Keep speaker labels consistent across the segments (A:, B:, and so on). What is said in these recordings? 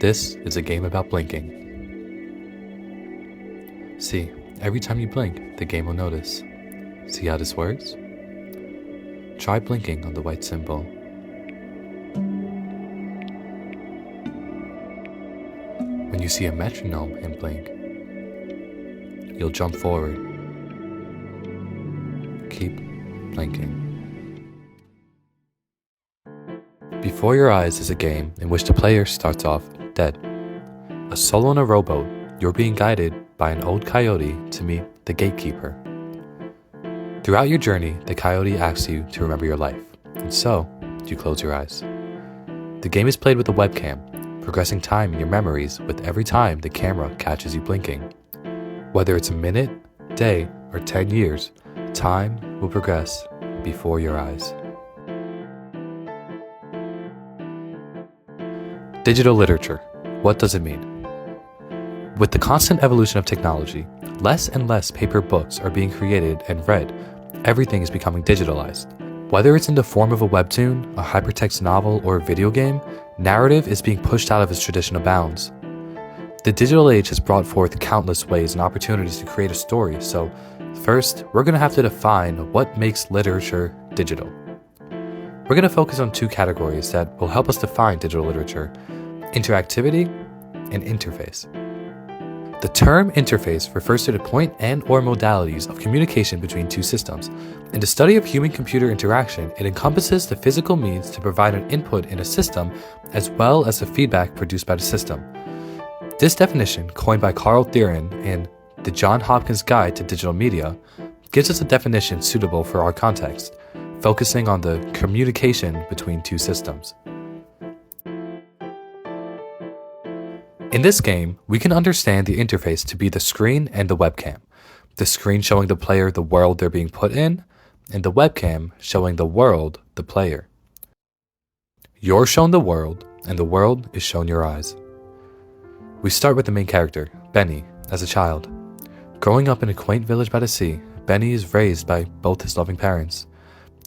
A: This is a game about blinking. See, every time you blink, the game will notice. See how this works? Try blinking on the white symbol. When you see a metronome and blink, you'll jump forward. Keep blinking. Before Your Eyes is a game in which the player starts off dead. A soul on a rowboat, you're being guided by an old coyote to meet the gatekeeper. Throughout your journey, the coyote asks you to remember your life, and so you close your eyes. The game is played with a webcam, progressing time in your memories with every time the camera catches you blinking. Whether it's a minute, day, or 10 years, time will progress before your eyes. Digital literature. What does it mean? With the constant evolution of technology, less and less paper books are being created and read. Everything is becoming digitalized. Whether it's in the form of a webtoon, a hypertext novel, or a video game, narrative is being pushed out of its traditional bounds. The digital age has brought forth countless ways and opportunities to create a story, so first, we're going to have to define what makes literature digital. We're going to focus on two categories that will help us define digital literature: interactivity and interface. The term interface refers to the point and/or modalities of communication between two systems. In the study of human-computer interaction, it encompasses the physical means to provide an input in a system as well as the feedback produced by the system. This definition, coined by Carl Theron in The Johns Hopkins Guide to Digital Media, gives us a definition suitable for our context, focusing on the communication between two systems. In this game, we can understand the interface to be the screen and the webcam. The screen showing the player the world they're being put in, and the webcam showing the world the player. You're shown the world, and the world is shown your eyes. We start with the main character, Benny, as a child. Growing up in a quaint village by the sea, Benny is raised by both his loving parents.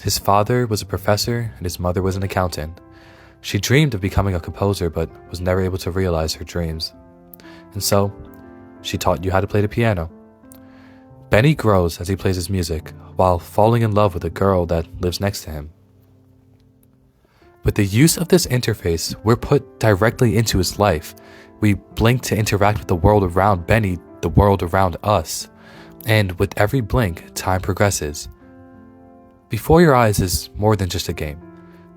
A: His father was a professor and his mother was an accountant. She dreamed of becoming a composer but was never able to realize her dreams. And so, she taught you how to play the piano. Benny grows as he plays his music while falling in love with a girl that lives next to him. With the use of this interface, we're put directly into his life. We blink to interact with the world around Benny, the world around us. And with every blink, time progresses. Before Your Eyes is more than just a game.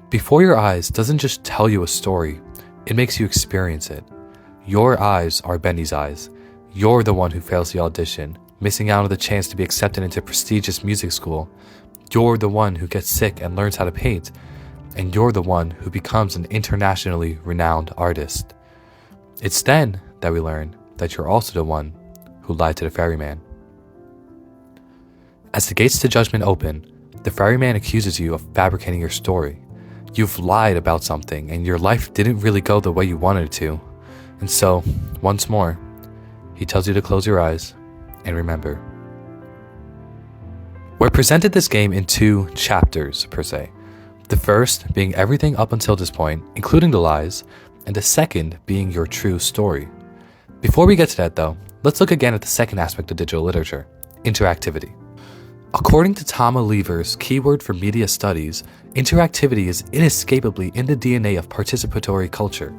A: Before Your Eyes doesn't just tell you a story, it makes you experience it. Your eyes are Benny's eyes. You're the one who fails the audition, missing out on the chance to be accepted into a prestigious music school. You're the one who gets sick and learns how to paint. And you're the one who becomes an internationally renowned artist. It's then that we learn that you're also the one who lied to the ferryman. As the gates to judgment open, the ferryman accuses you of fabricating your story. You've lied about something and your life didn't really go the way you wanted it to. And so, once more, he tells you to close your eyes and remember. We're presented this game in two chapters, per se. The first being everything up until this point, including the lies, and the second being your true story. Before we get to that though, let's look again at the second aspect of digital literature, interactivity. According to Tom Lever's keyword for media studies, interactivity is inescapably in the DNA of participatory culture.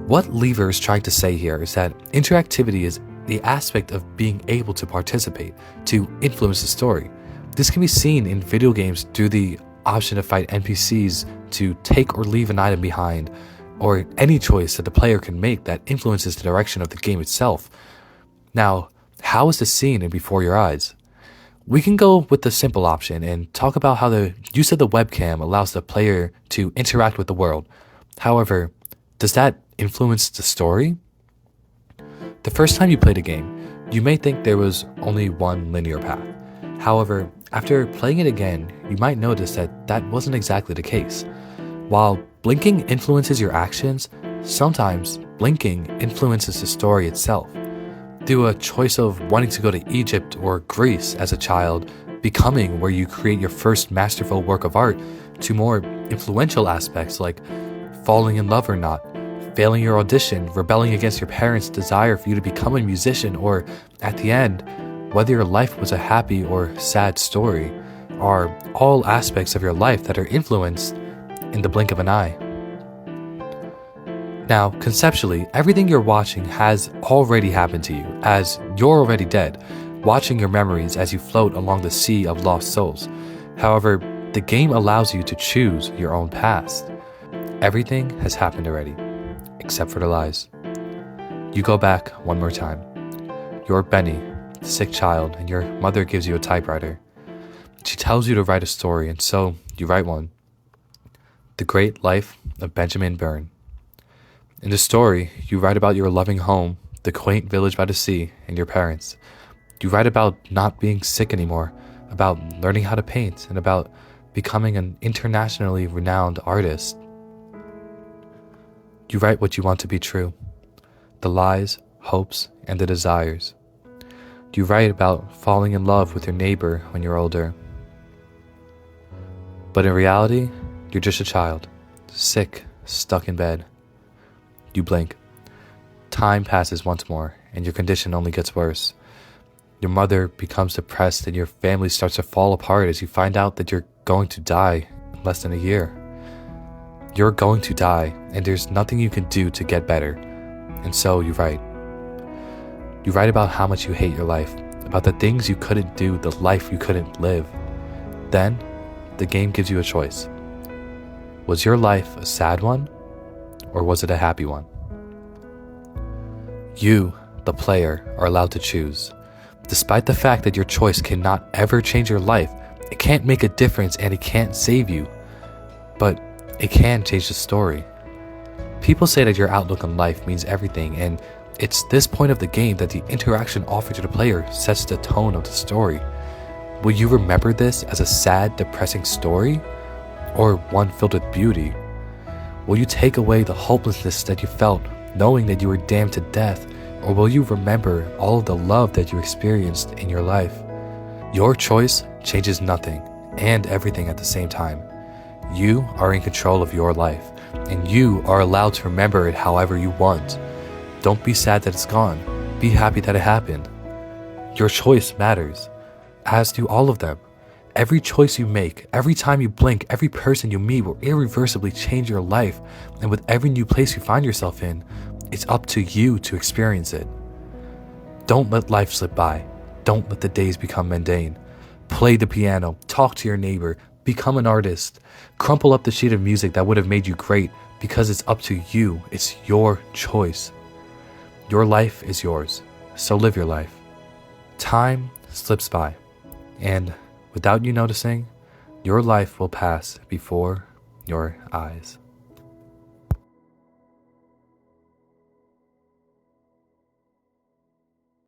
A: What Lever is trying to say here is that interactivity is the aspect of being able to participate, to influence the story. This can be seen in video games through the option to fight NPCs, to take or leave an item behind, or any choice that the player can make that influences the direction of the game itself. Now, how is this seen in Before Your Eyes? We can go with the simple option and talk about how the use of the webcam allows the player to interact with the world. However, does that influence the story? The first time you played a game, you may think there was only one linear path. However, after playing it again, you might notice that that wasn't exactly the case. While blinking influences your actions, sometimes blinking influences the story itself. Through a choice of wanting to go to Egypt or Greece as a child, becoming where you create your first masterful work of art, to more influential aspects like falling in love or not, failing your audition, rebelling against your parents' desire for you to become a musician, or at the end, whether your life was a happy or sad story, are all aspects of your life that are influenced in the blink of an eye. Now, conceptually, everything you're watching has already happened to you, as you're already dead, watching your memories as you float along the sea of lost souls. However, the game allows you to choose your own past. Everything has happened already, except for the lies. You go back one more time. You're Benny, the sick child, and your mother gives you a typewriter. She tells you to write a story, and so you write one. The Great Life of Benjamin Byrne. In the story, you write about your loving home, the quaint village by the sea, and your parents. You write about not being sick anymore, about learning how to paint, and about becoming an internationally renowned artist. You write what you want to be true, the lies, hopes, and the desires. You write about falling in love with your neighbor when you're older. But in reality, you're just a child, sick, stuck in bed. You blink. Time passes once more, and your condition only gets worse. Your mother becomes depressed, and your family starts to fall apart as you find out that you're going to die in less than a year. You're going to die, and there's nothing you can do to get better. And so you write. You write about how much you hate your life, about the things you couldn't do, the life you couldn't live. Then, the game gives you a choice. Was your life a sad one? Or was it a happy one? You, the player, are allowed to choose. Despite the fact that your choice cannot ever change your life, it can't make a difference and it can't save you. But it can change the story. People say that your outlook on life means everything, and it's this point of the game that the interaction offered to the player sets the tone of the story. Will you remember this as a sad, depressing story? Or one filled with beauty? Will you take away the hopelessness that you felt, knowing that you were damned to death? Or will you remember all of the love that you experienced in your life? Your choice changes nothing and everything at the same time. You are in control of your life, and you are allowed to remember it however you want. Don't be sad that it's gone. Be happy that it happened. Your choice matters, as do all of them. Every choice you make, every time you blink, every person you meet will irreversibly change your life, and with every new place you find yourself in, it's up to you to experience it. Don't let life slip by. Don't let the days become mundane. Play the piano, talk to your neighbor, become an artist. Crumple up the sheet of music that would have made you great, because it's up to you. It's your choice. Your life is yours, so live your life. Time slips by, and without you noticing, your life will pass before your eyes.